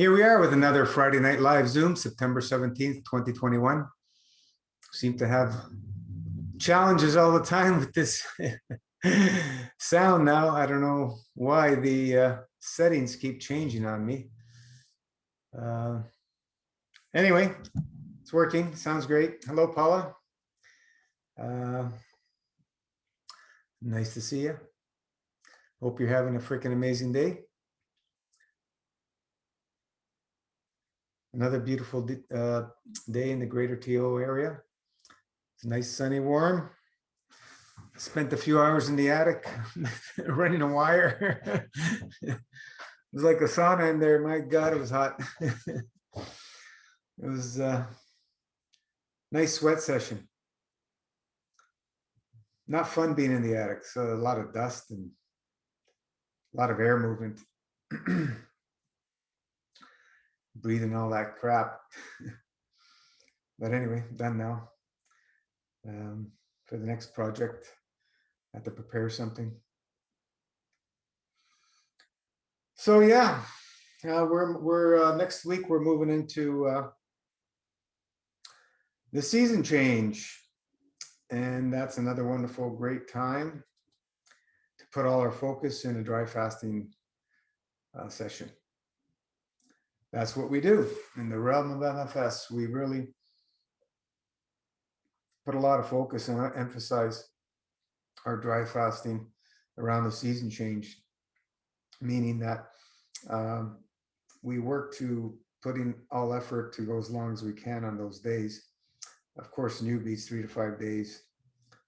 Here we are with another Friday Night Live Zoom, September 17th, 2021. Seem to have challenges all the time with this sound now. I don't know why the settings keep changing on me. Anyway, it's working. Sounds great. Hello, Paula. Nice to see you. Hope you're having a freaking amazing day. Another beautiful day in the greater TO area. It's nice, sunny, warm. Spent a few hours in the attic running a wire. It was like a sauna in there. My God, it was hot. It was a nice sweat session. Not fun being in the attic. So a lot of dust and a lot of air movement. Breathing all that crap. But anyway, done now. For the next project, I have to prepare something. So yeah, we're next week we're moving into the season change, and that's another wonderful, great time to put all our focus in a dry fasting session. That's what we do in the realm of MFS. We really put a lot of focus and emphasize our dry fasting around the season change, meaning that we work to put in all effort to go as long as we can on those days. Of course, newbies, 3 to 5 days,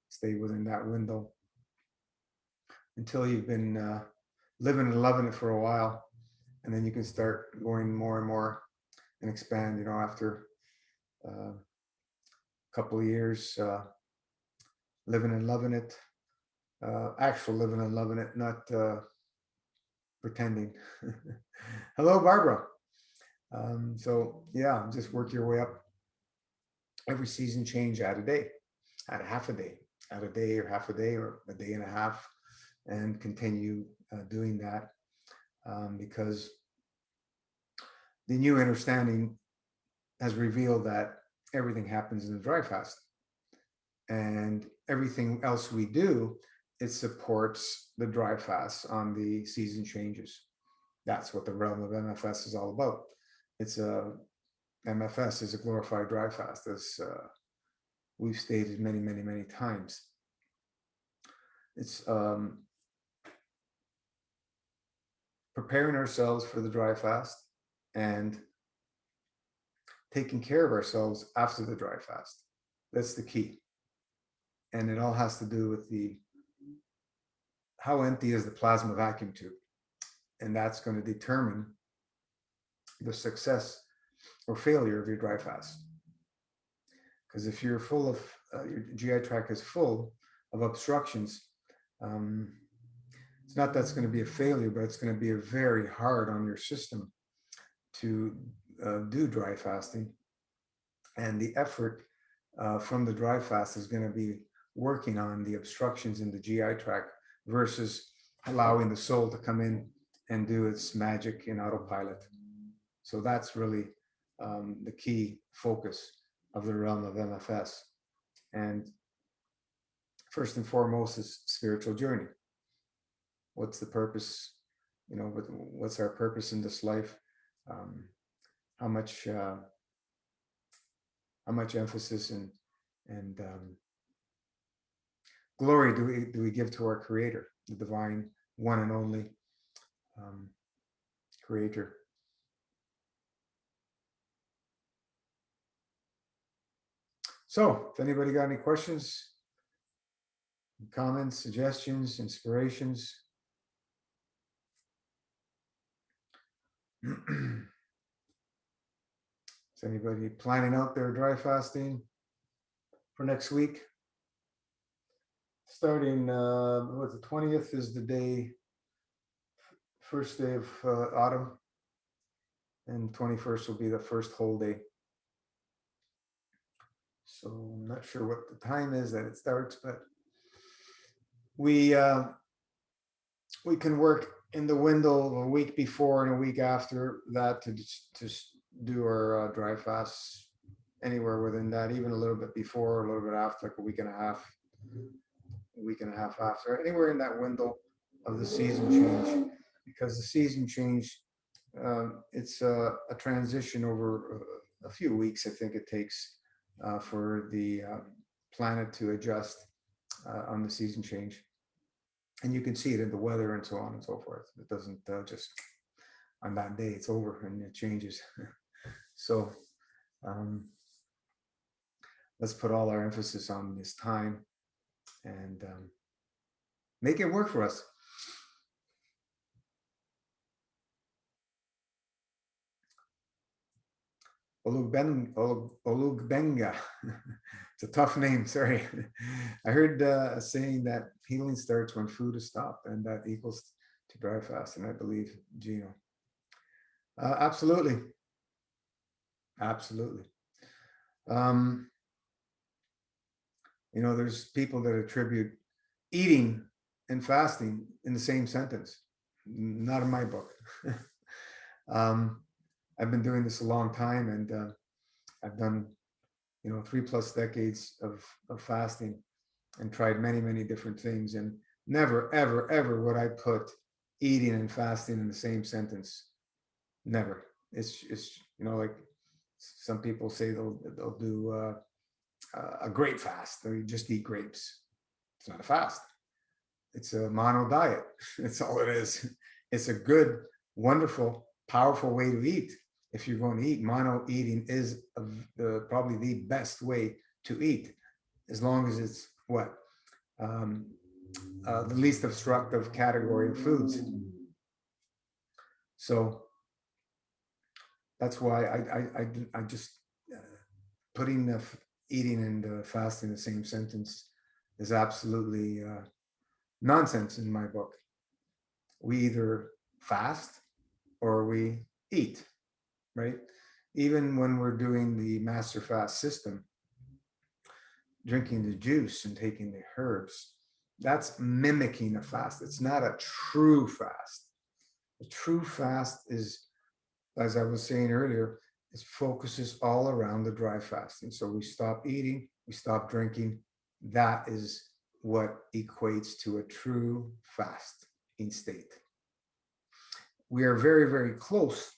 stay within that window until you've been living and loving it for a while. And then you can start going more and more and expand, you know, after a couple of years, living and loving it, actual living and loving it, not pretending. Hello, Barbara. So yeah, just work your way up. Every season change, add a day, add a half a day, add a day or half a day or a day and a half, and continue doing that. Because the new understanding has revealed that everything happens in the dry fast, and everything else we do, it supports the dry fast on the season changes. That's what the realm of MFS is all about. It's MFS is a glorified dry fast, as we've stated many, many, many times. It's preparing ourselves for the dry fast and taking care of ourselves after the dry fast. That's the key. And it all has to do with how empty is the plasma vacuum tube. And that's going to determine the success or failure of your dry fast. Because if you're full of, your GI tract is full of obstructions, it's not that's going to be a failure, but it's going to be a very hard on your system to do dry fasting. And the effort from the dry fast is going to be working on the obstructions in the GI tract versus allowing the soul to come in and do its magic in autopilot. So that's really the key focus of the realm of MFS. And first and foremost is spiritual journey. What's the purpose? You know, what's our purpose in this life? How much emphasis and glory do we give to our Creator, the divine, one and only Creator? So, if anybody got any questions, comments, suggestions, inspirations? Is anybody planning out their dry fasting for next week? Starting, the 20th is the day, first day of autumn, and 21st will be the first whole day. So I'm not sure what the time is that it starts, but we can work in the window a week before and a week after that to do our dry fast, anywhere within that, even a little bit before, a little bit after, like a week and a half after, anywhere in that window of the season change, because the season change, it's a transition over a few weeks. I think it takes for the planet to adjust on the season change, and you can see it in the weather and so on and so forth. It doesn't just on that day it's over and it changes. So um, let's put all our emphasis on this time and make it work for us. Olugbenga. It's a tough name. Sorry. I heard a saying that healing starts when food is stopped, and that equals to dry fast. And I believe Gino. Absolutely, absolutely. Um, there's people that attribute eating and fasting in the same sentence. Not in my book. um, I've been doing this a long time, and I've done 3+ decades of fasting and tried many many different things, and never ever ever would I put eating and fasting in the same sentence. Never. It's like some people say they'll do a grape fast, or you just eat grapes. It's not a fast. It's a mono diet. That's all it is. It's a good, wonderful, powerful way to eat. If you're going to eat, mono eating is probably the best way to eat, as long as it's what the least obstructive category of foods. So that's why I just putting the eating and fasting in the same sentence is absolutely nonsense in my book. We either fast or we eat, right? Even when we're doing the master fast system, drinking the juice and taking the herbs, that's mimicking a fast. It's not a true fast. A true fast is, as I was saying earlier, it focuses all around the dry fasting. So we stop eating, we stop drinking. That is what equates to a true fasting state. We are very, very close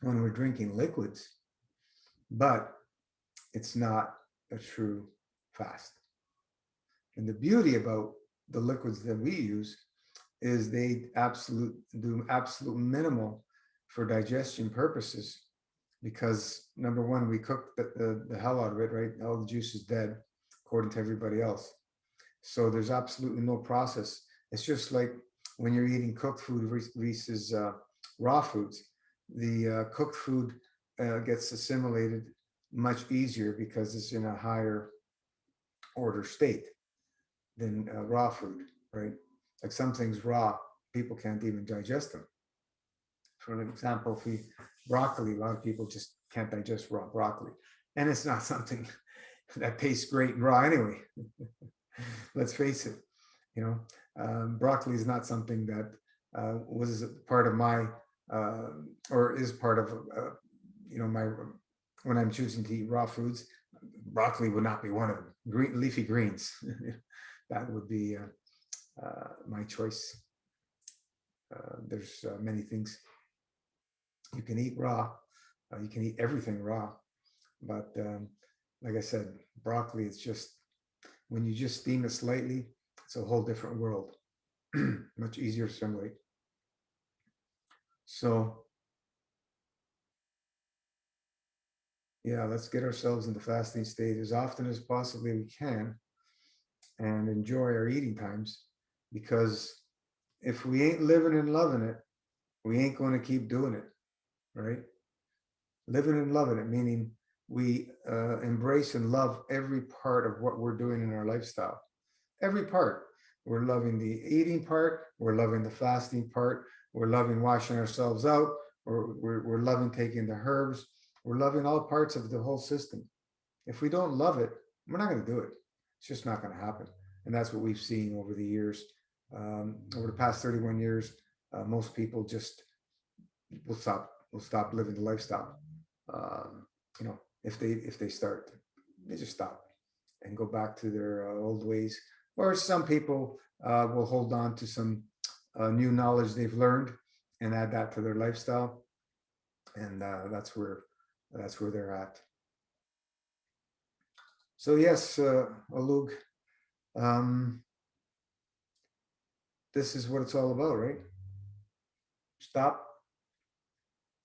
when we're drinking liquids, but it's not a true fast. And the beauty about the liquids that we use is they do absolute minimal for digestion purposes, because number one, we cook the hell out of it, right? All the juice is dead according to everybody else. So there's absolutely no process. It's just like when you're eating cooked food versus raw foods. The cooked food gets assimilated much easier because it's in a higher order state than raw food, right? Like some things raw, people can't even digest them. For an example, if we broccoli, a lot of people just can't digest raw broccoli, and it's not something that tastes great raw anyway. Let's face it, broccoli is not something that was part of my or is part of my when I'm choosing to eat raw foods. Broccoli would not be one of them. Leafy greens, that would be my choice. There's many things you can eat raw. You can eat everything raw, but like I said, broccoli is just, when you just steam it slightly, it's a whole different world. Much easier to assimilate. So yeah, let's get ourselves in the fasting state as often as possibly we can and enjoy our eating times, because if we ain't living and loving it, we ain't going to keep doing it, right? Living and loving it, meaning we embrace and love every part of what we're doing in our lifestyle. Every part. We're loving the eating part, we're loving the fasting part, we're loving washing ourselves out, we're loving taking the herbs, we're loving all parts of the whole system. If we don't love it, we're not going to do it. It's just not going to happen. And that's what we've seen over the years. Over the past 31 years, most people just will stop living the lifestyle. You know, if they start, they just stop and go back to their old ways. Or some people will hold on to some new knowledge they've learned and add that to their lifestyle, and that's where they're at. So yes, Alug, um, this is what it's all about, right? Stop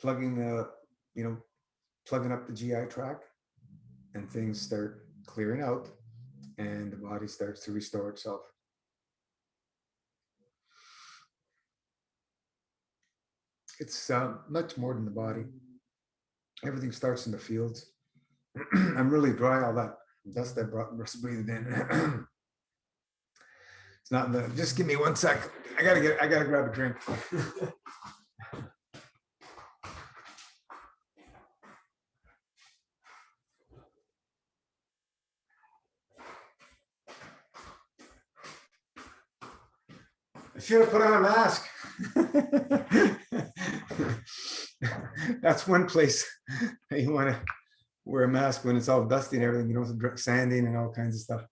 plugging the, you know, plugging up the GI tract, and things start clearing out, and the body starts to restore itself. It's much more than the body. Everything starts in the fields. I'm really dry. All that dust I just breathed in. It's not in the. Just give me 1 sec. I gotta grab a drink. I should have put on a mask. That's one place you want to wear a mask when it's all dusty and everything. You know, sanding and all kinds of stuff.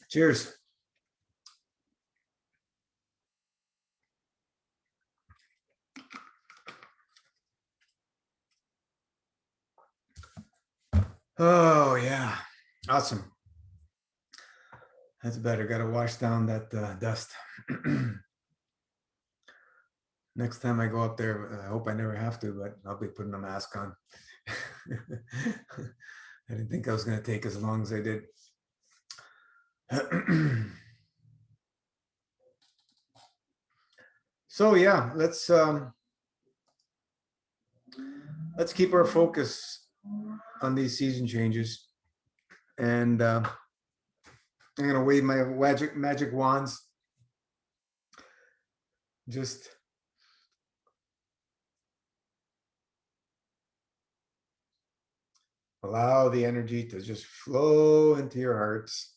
Cheers. Oh yeah, awesome. That's better. Got to wash down that dust. Next time I go up there, I hope I never have to, but I'll be putting a mask on. I didn't think I was going to take as long as I did. So yeah, let's keep our focus on these season changes, and I'm going to wave my magic wands. Just allow the energy to just flow into your hearts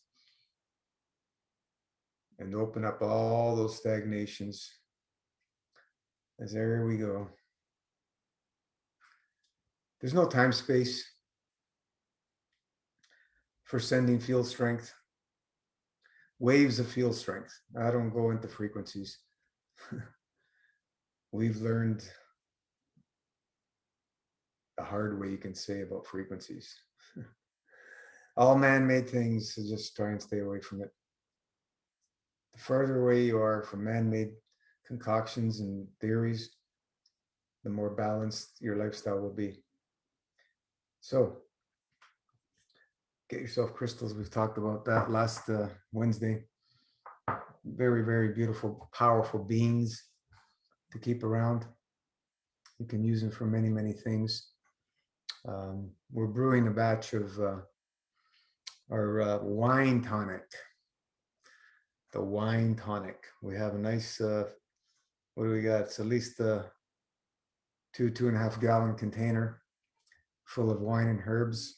and open up all those stagnations. As there we go. There's no time space for sending field strength, waves of field strength. I don't go into frequencies. We've learned the hard way, you can say, about frequencies. All man-made things, so just try and stay away from it. The further away you are from man-made concoctions and theories, the more balanced your lifestyle will be. So get yourself crystals. We've talked about that last Wednesday. Very, very beautiful, powerful beings to keep around. You can use them for many, many things. We're brewing a batch of our wine tonic. The wine tonic. We have a nice, what do we got? It's at least a 2.5 gallon container full of wine and herbs.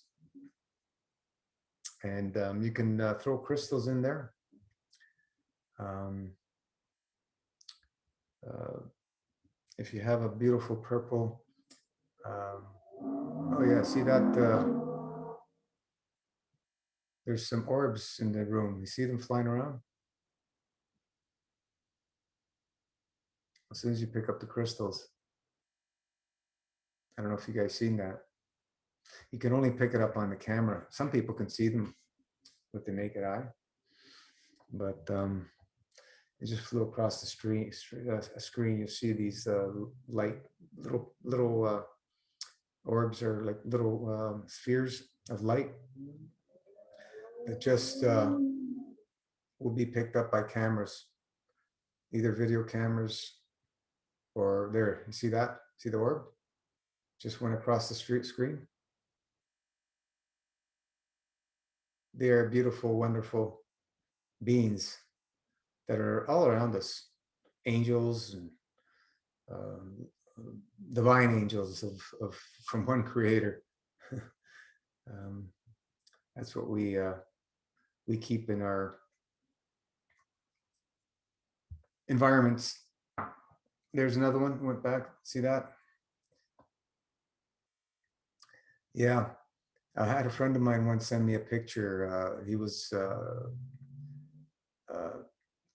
And you can throw crystals in there. If you have a beautiful purple, oh yeah, see that? There's some orbs in the room. You see them flying around? As soon as you pick up the crystals. I don't know if you guys seen that. You can only pick it up on the camera. Some people can see them with the naked eye, but it just flew across the screen. You see these light little orbs, or like little spheres of light that just will be picked up by cameras, either video cameras or there. You see that? See the orb? Just went across the screen. They are beautiful, wonderful beings that are all around us, angels and divine angels of from one creator. That's what we keep in our environments. There's another one. Went back. See that? Yeah. I had a friend of mine once send me a picture. He was uh,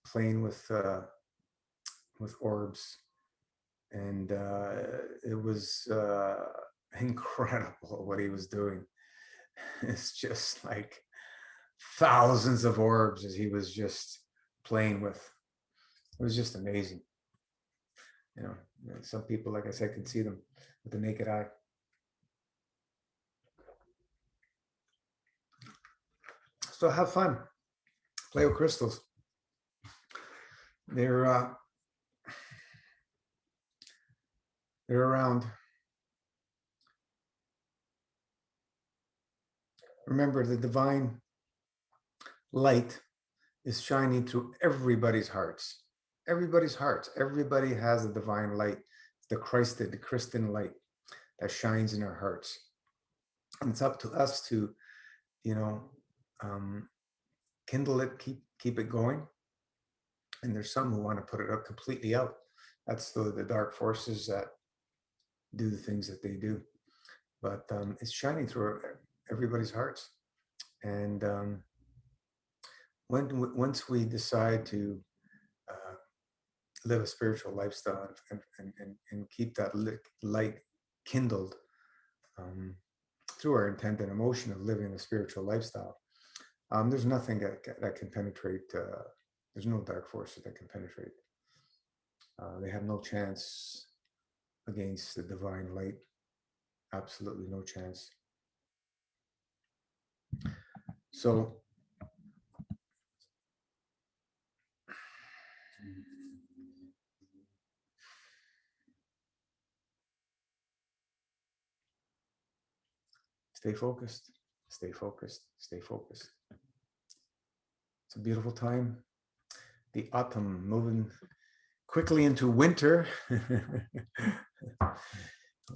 playing with orbs, and it was incredible what he was doing. It's just like thousands of orbs as he was just playing with. It was just amazing. You know, some people, like I said, can see them with the naked eye. So have fun, play with crystals. They're uh, they're around. Remember, the divine light is shining through everybody's hearts. Everybody's hearts. Everybody has a divine light, the Christian light that shines in our hearts. And it's up to us to, you know, um, kindle it, keep it going. And there's some who want to put it up completely out. That's the dark forces that do the things that they do. But it's shining through everybody's hearts. And once we decide to live a spiritual lifestyle and keep that light kindled through our intent and emotion of living a spiritual lifestyle, there's nothing that can penetrate. There's no dark forces that can penetrate. They have no chance against the divine light. Absolutely no chance. So stay focused, stay focused, stay focused. It's a beautiful time. The autumn moving quickly into winter.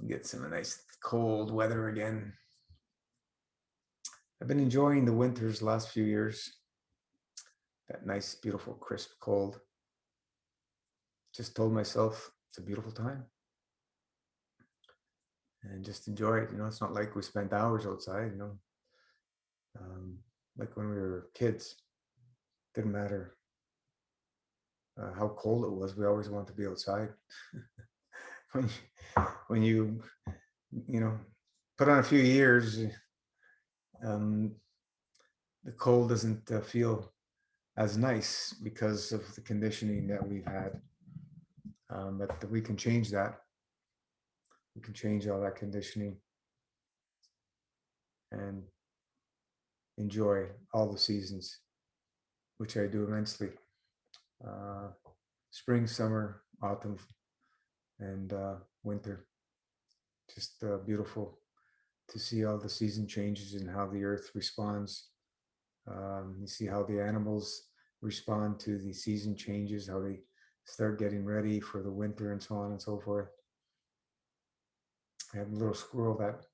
Get some nice cold weather again. I've been enjoying the winters last few years. That nice, beautiful, crisp cold. Just told myself it's a beautiful time. And just enjoy it. You know, it's not like we spent hours outside, you know. Like when we were kids, didn't matter how cold it was, we always wanted to be outside. when you know, put on a few years, the cold doesn't feel as nice because of the conditioning that we've had. But we can change that. We can change all that conditioning and enjoy all the seasons, which I do immensely. Spring, summer, autumn, and winter. Just beautiful to see all the season changes and how the earth responds. You see how the animals respond to the season changes, how they start getting ready for the winter and so on and so forth. I have a little squirrel that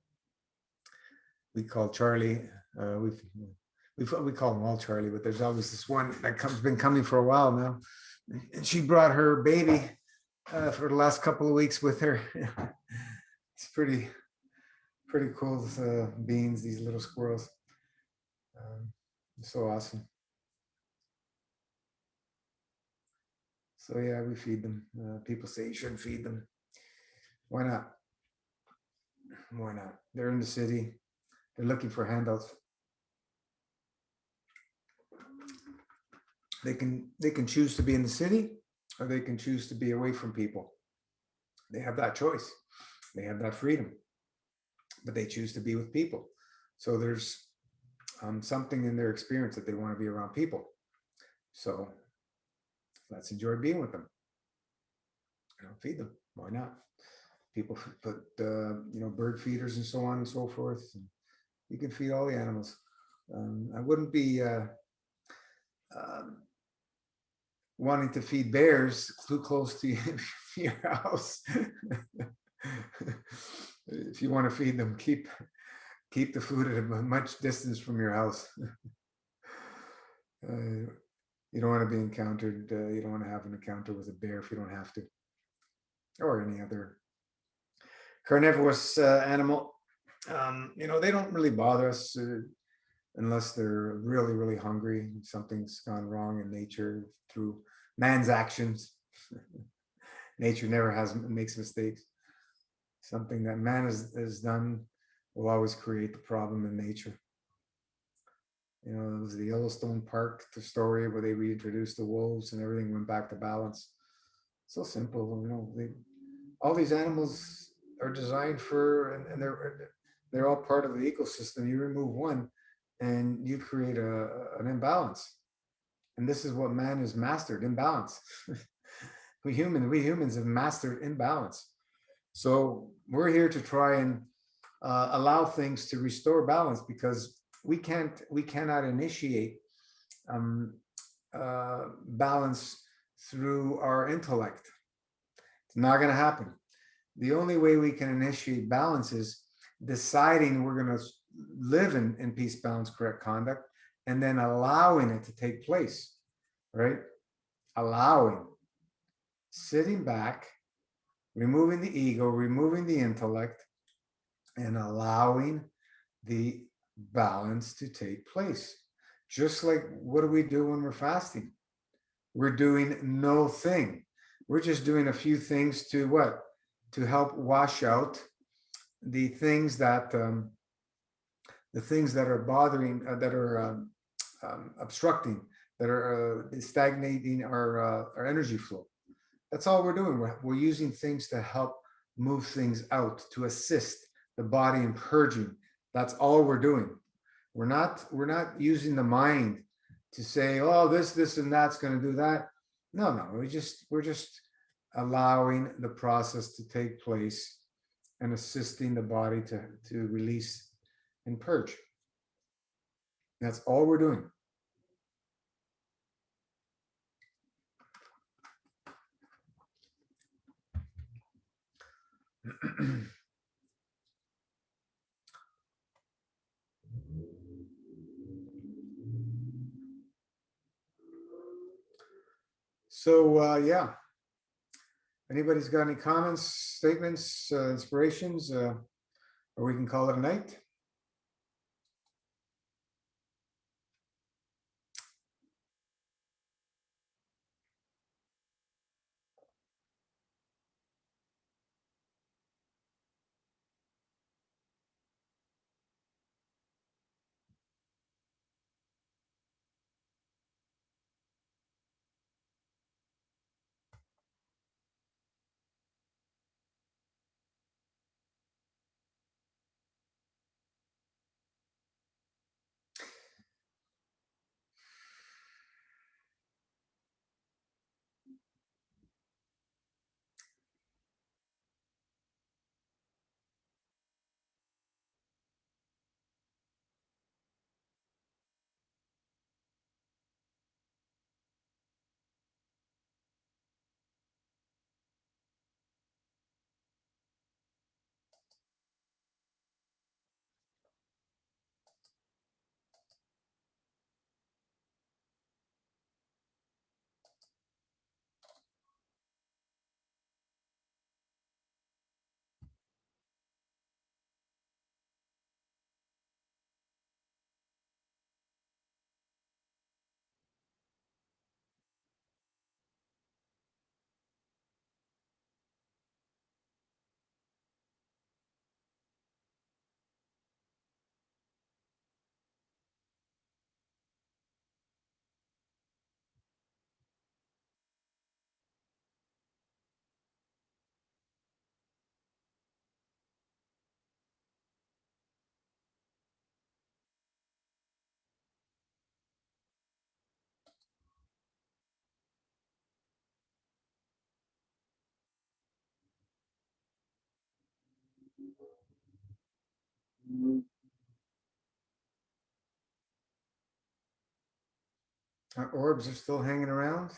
we call Charlie. We call them all Charlie, but there's always this one that been coming for a while now. And she brought her baby for the last couple of weeks with her. It's pretty cool beings, these little squirrels. So awesome. So yeah, we feed them. People say you shouldn't feed them. Why not? Why not? They're in the city. They're looking for handouts. They can choose to be in the city, or they can choose to be away from people. They have that choice. They have that freedom, but they choose to be with people. So there's something in their experience that they want to be around people. So let's enjoy being with them. Feed them. Why not? People put bird feeders and so on and so forth. You can feed all the animals. I wouldn't be wanting to feed bears too close to your house. If you want to feed them, keep the food at a much distance from your house. You don't want to be encountered. You don't want to have an encounter with a bear if you don't have to, or any other carnivorous animal. They don't really bother us unless they're really, really hungry. Something's gone wrong in nature through man's actions. Nature never has makes mistakes. Something that man has done will always create the problem in nature. It was the Yellowstone Park, the story where they reintroduced the wolves and everything went back to balance. So simple. All these animals are designed for, and they're all part of the ecosystem. You remove one, and you create an imbalance. And this is what man has mastered: imbalance. We humans have mastered imbalance. So we're here to try and allow things to restore balance, because we cannot initiate um, balance through our intellect. It's not going to happen. The only way we can initiate balance is deciding we're going to live in peace, balance, correct conduct, and then allowing it to take place, right? Allowing, sitting back, removing the ego, removing the intellect, and allowing the balance to take place. Just like, what do we do when we're fasting? We're doing no thing. We're just doing a few things to what? To help wash out the things that are bothering, that are obstructing, that are stagnating our energy flow. That's all we're doing. We're using things to help move things out, to assist the body in purging. That's all we're doing. We're not using the mind to say, oh, this and that's going to do that. No, we're just allowing the process to take place and assisting the body to release and purge. That's all we're doing. So yeah, anybody's got any comments, statements, inspirations, or we can call it a night. Our orbs are still hanging around.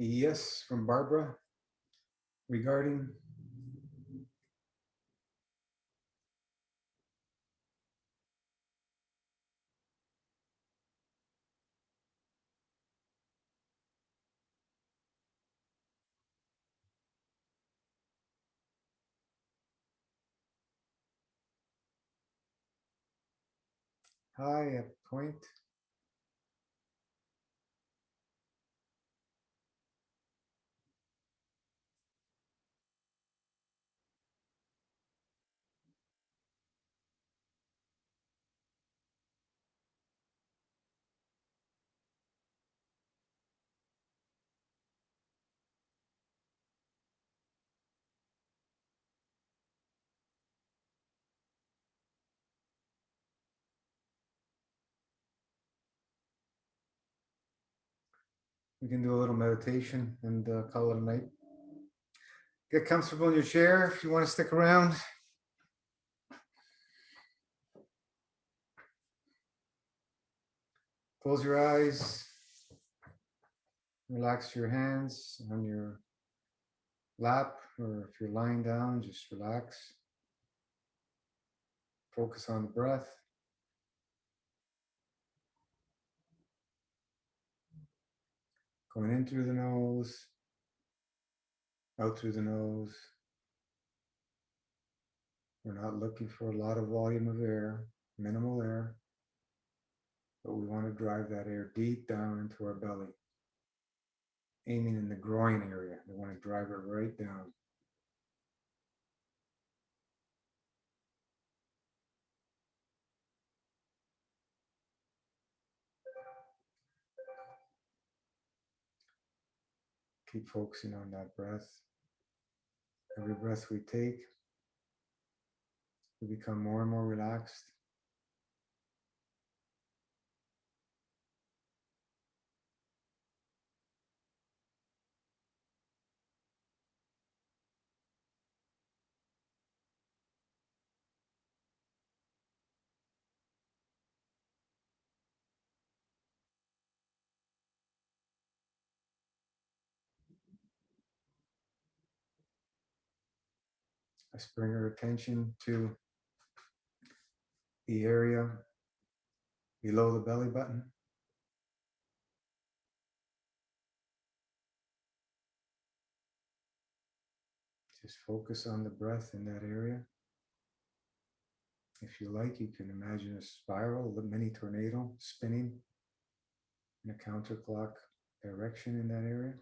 Yes, from Barbara regarding. Hi, a point. We can do a little meditation and call it a night. Get comfortable in your chair if you want to stick around. Close your eyes. Relax your hands on your lap, or if you're lying down, just relax. Focus on the breath. Going in through the nose, out through the nose. We're not looking for a lot of volume of air, minimal air, but we want to drive that air deep down into our belly, aiming in the groin area. We want to drive it right down. Keep focusing on that breath. Every breath we take, we become more and more relaxed. Let's bring our attention to the area below the belly button. Just focus on the breath in that area. If you like, you can imagine a spiral, a mini tornado spinning in a counterclock direction in that area.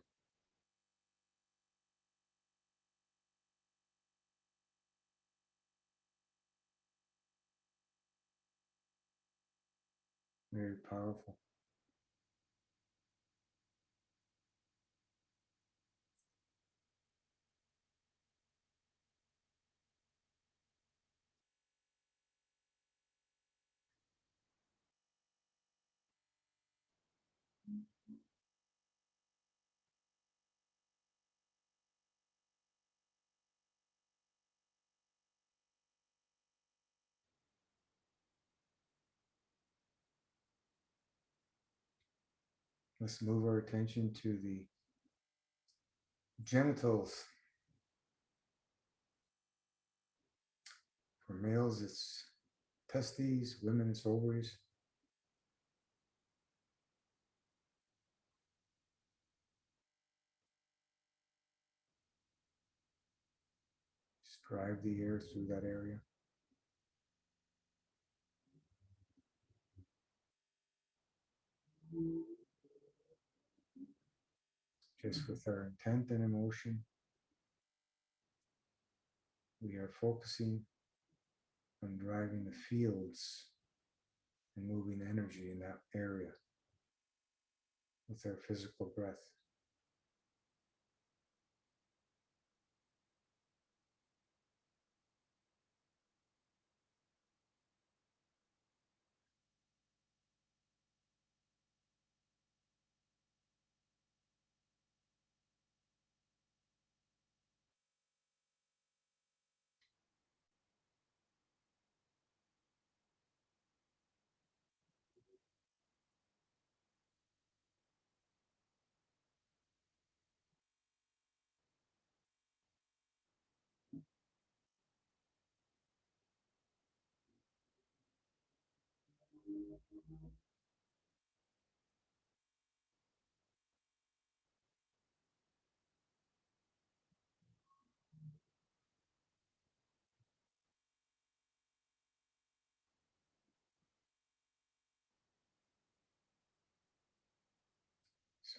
Very powerful. Let's move our attention to the genitals. For males, it's testes, women, it's ovaries. Just drive the air through that area. Just with our intent and emotion, we are focusing on driving the fields and moving energy in that area with our physical breath.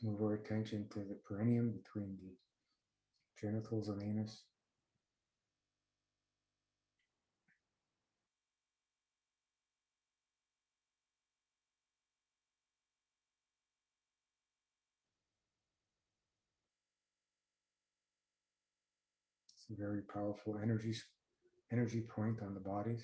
Let's move our attention to the perineum between the genitals and anus. It's a very powerful energy point on the bodies.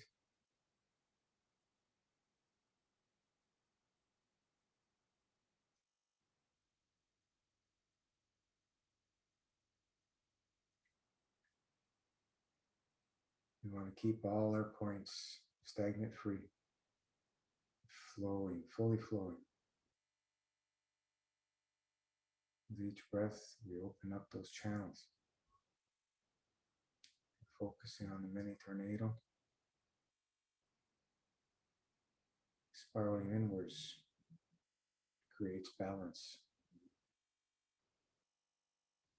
We want to keep all our points stagnant free, flowing, fully flowing. With each breath, we open up those channels, focusing on the mini tornado, spiraling inwards creates balance.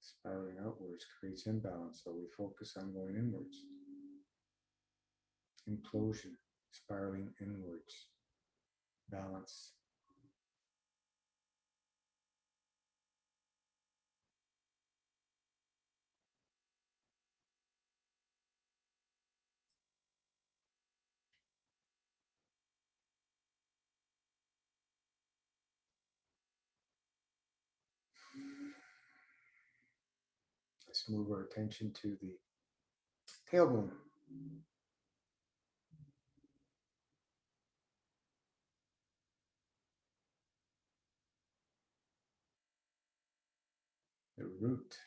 Spiraling outwards creates imbalance, so we focus on going inwards. Implosion, spiraling inwards, balance. Let's move our attention to the tailbone. The root.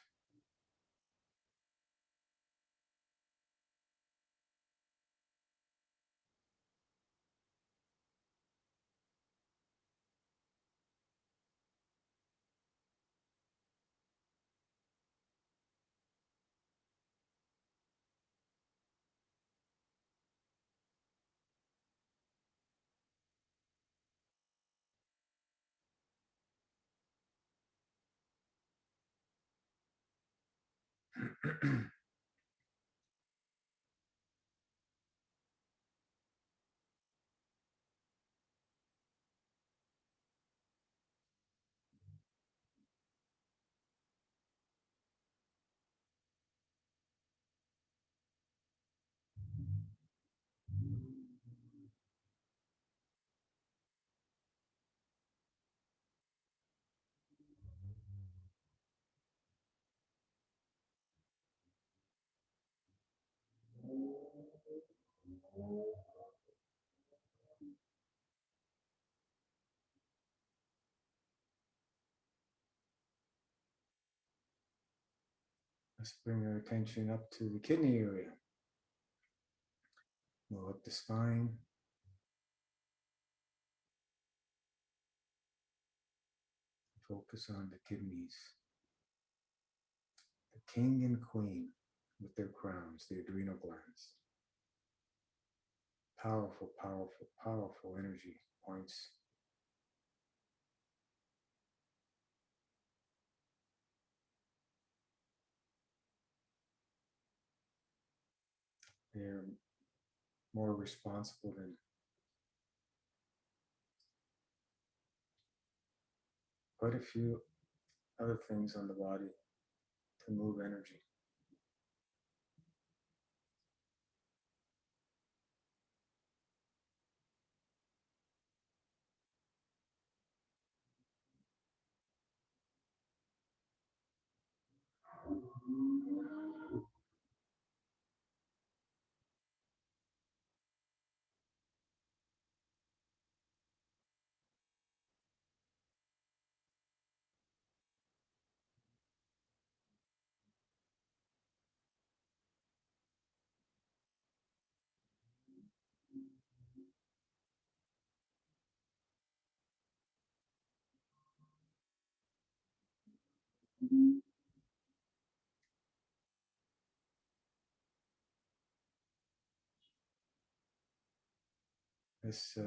Let's bring our attention up to the kidney area. Move up the spine. Focus on the kidneys. The king and queen with their crowns, the adrenal glands. Powerful, powerful, powerful energy points. They're more responsible than quite a few other things on the body to move energy. Let's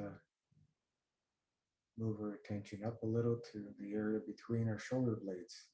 Move our attention up a little to the area between our shoulder blades.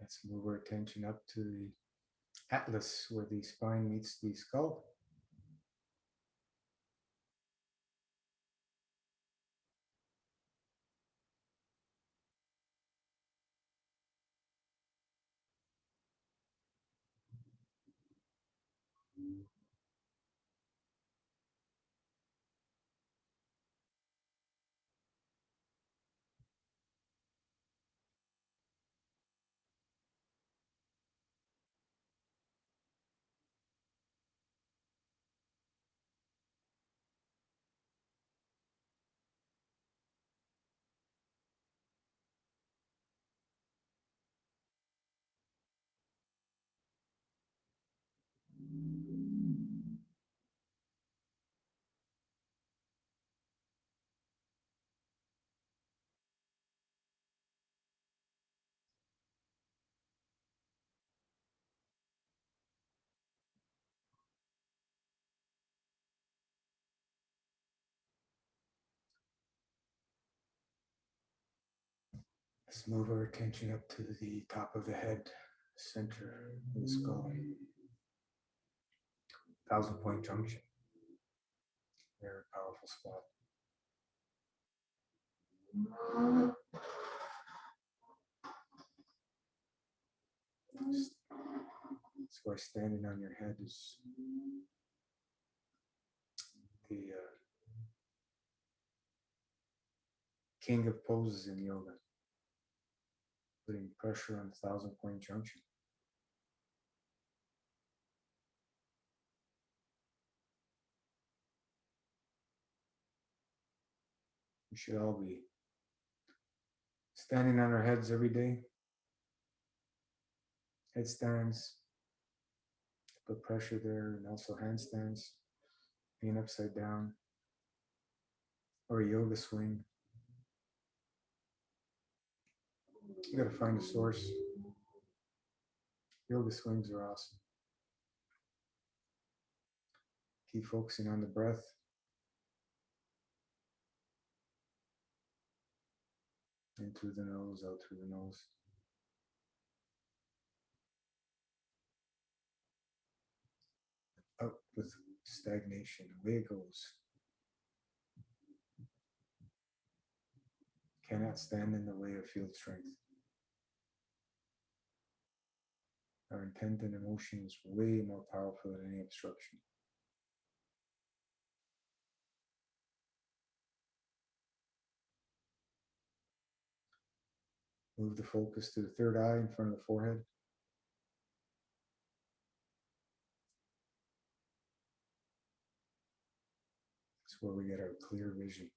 Let's move our attention up to the atlas where the spine meets the skull. Let's move our attention up to the top of the head, center of the skull. 1,000 point junction. Very powerful spot. That's why standing on your head is the king of poses in yoga, putting pressure on the 1,000 point junction. We should all be standing on our heads every day. Headstands, put pressure there, and also handstands, being upside down, or a yoga swing. You gotta find a source. Yoga swings are awesome. Keep focusing on the breath. In through the nose, out through the nose. Out with stagnation, away it goes. Cannot stand in the way of field strength. Our intent and emotion is way more powerful than any obstruction. Move the focus to the third eye in front of the forehead. That's where we get our clear vision.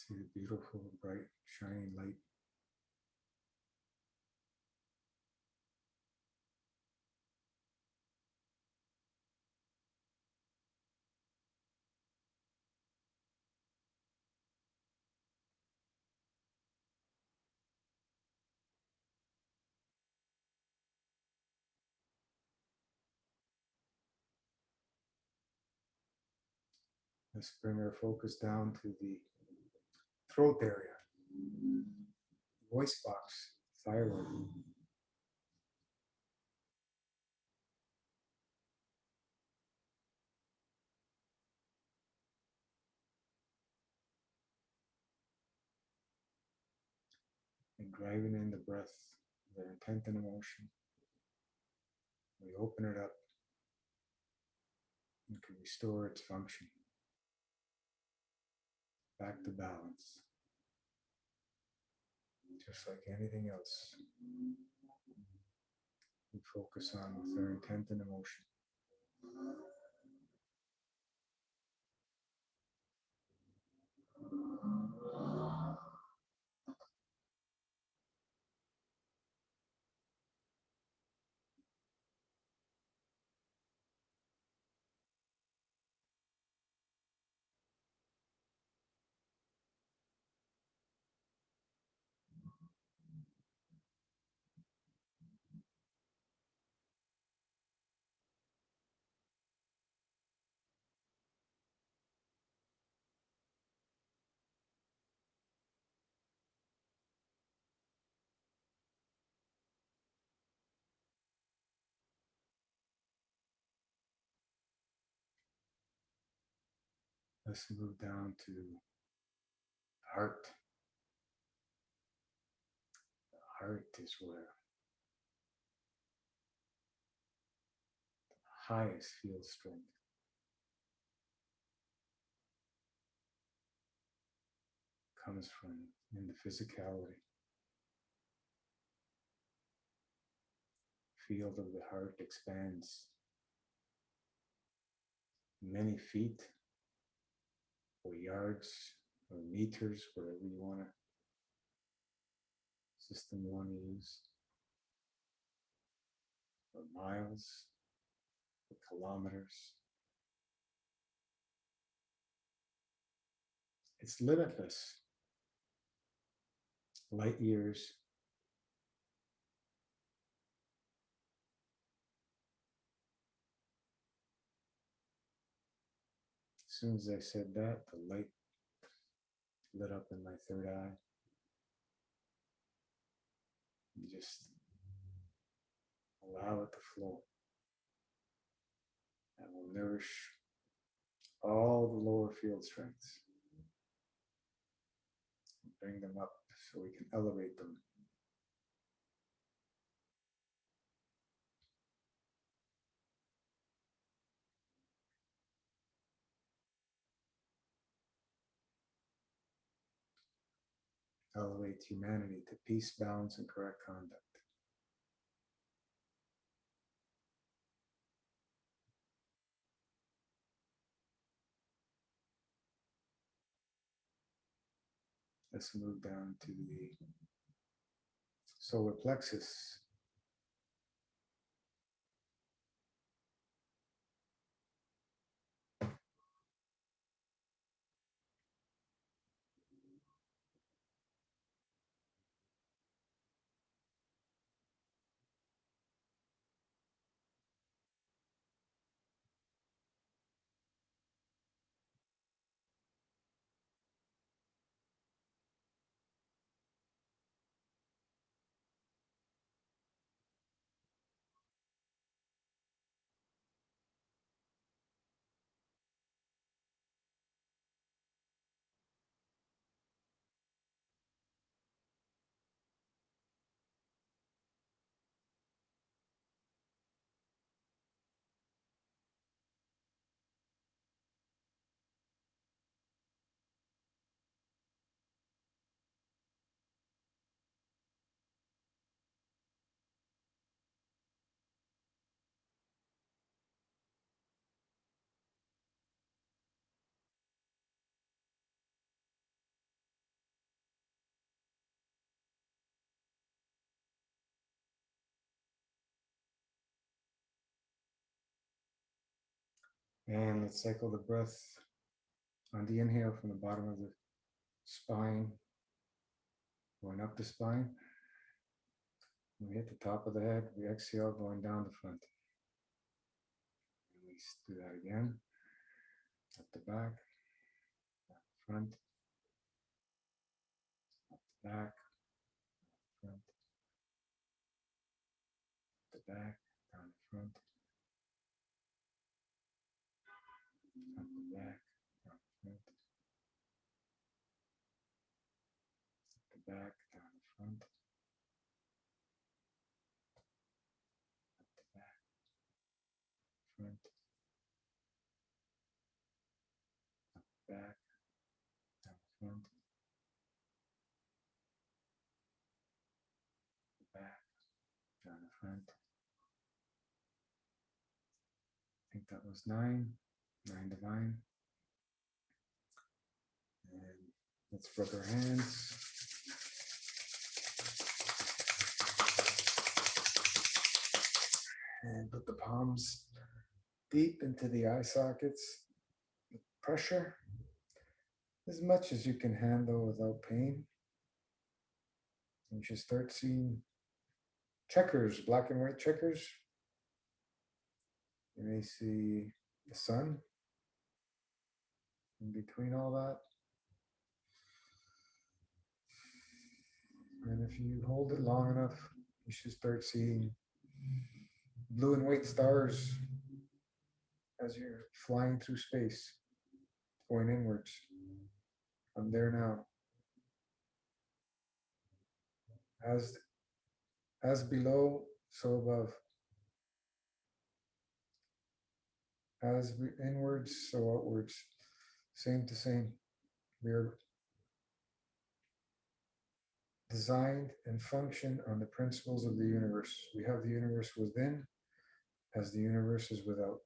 See the beautiful, bright, shining light. Let's bring our focus down to the throat area, voice box, thyroid. And driving in the breath, their intent and emotion. We open it up and can restore its function back to balance, just like anything else. We focus on with their intent and emotion. Let's move down to the heart. The heart is where the highest field strength comes from in the physicality. Field of the heart expands many feet or yards or meters, whatever you want to system you want to use, or miles, or kilometers. It's limitless. Light years. As soon as I said that, the light lit up in my third eye. You just allow it to flow. That will nourish all the lower field strengths. Bring them up so we can elevate them. Elevate humanity to peace, balance, and correct conduct. Let's move down to the solar plexus. And let's cycle the breath on the inhale from the bottom of the spine, going up the spine. We hit the top of the head. We exhale, going down the front. And we do that again. Up the back. front, back, front, the back, down the front, up the back, down the front, the back, down the front, up the back, front, up the back, down the front, the back, down the front. I think that was 9 divine. And let's rub our hands. And put the palms deep into the eye sockets. Pressure as much as you can handle without pain. And you start seeing checkers, black and white checkers. You may see the sun in between all that. And if you hold it long enough, you should start seeing blue and white stars as you're flying through space, going inwards. I'm there now. As below, so above. As inwards, so outwards. Same to same. We are designed and function on the principles of the universe. We have the universe within as the universe is without.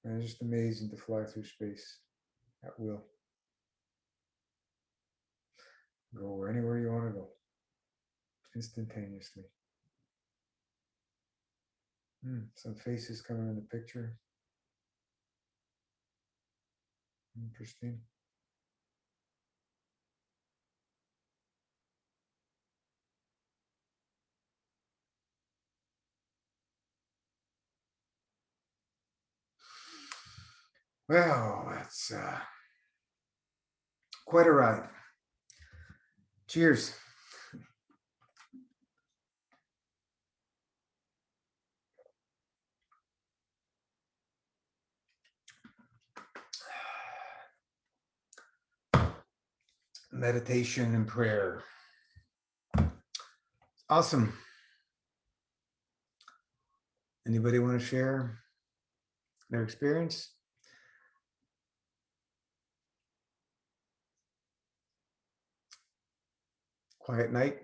And it's just amazing to fly through space at will. Go anywhere you want to go, instantaneously. Some faces coming in the picture. Interesting. Well, that's quite a ride. Cheers. Meditation and prayer. Awesome. Anybody want to share their experience? Quiet night.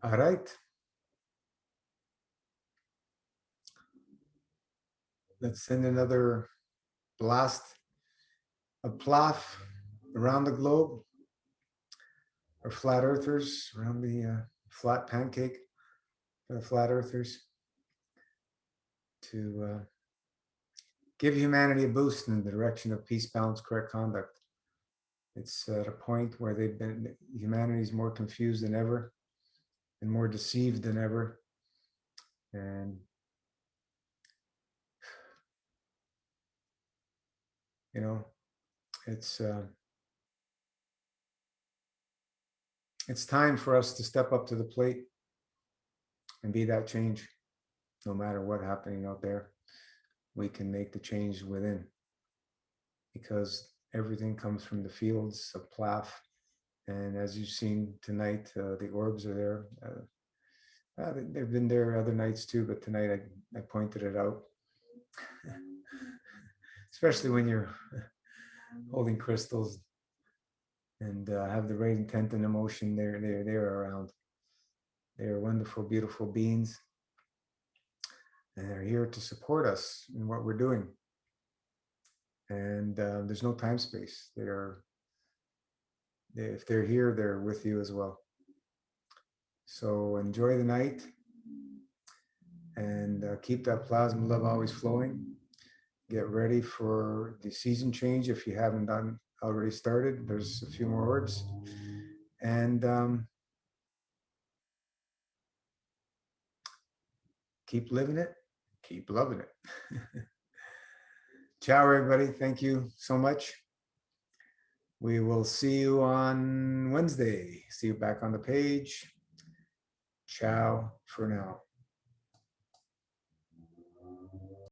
All right. Let's send another blast of plaf around the globe. Our flat earthers around the flat pancake for the flat earthers to give humanity a boost in the direction of peace, balance, correct conduct. It's at a point where humanity's more confused than ever and more deceived than ever. And, you know, it's time for us to step up to the plate and be that change. No matter what happening out there, we can make the change within, because everything comes from the fields of Plaf. And as you've seen tonight, the orbs are there. They've been there other nights too, but tonight I pointed it out. Especially when you're holding crystals and have the right intent and emotion, they're around. They are wonderful, beautiful beings. And they're here to support us in what we're doing. And there's no time space. If they're here, they're with you as well. So enjoy the night and keep that plasma love always flowing. Get ready for the season change if you haven't done already started. There's a few more words. And keep living it, keep loving it. Ciao, everybody. Thank you so much. We will see you on Wednesday. See you back on the page. Ciao for now.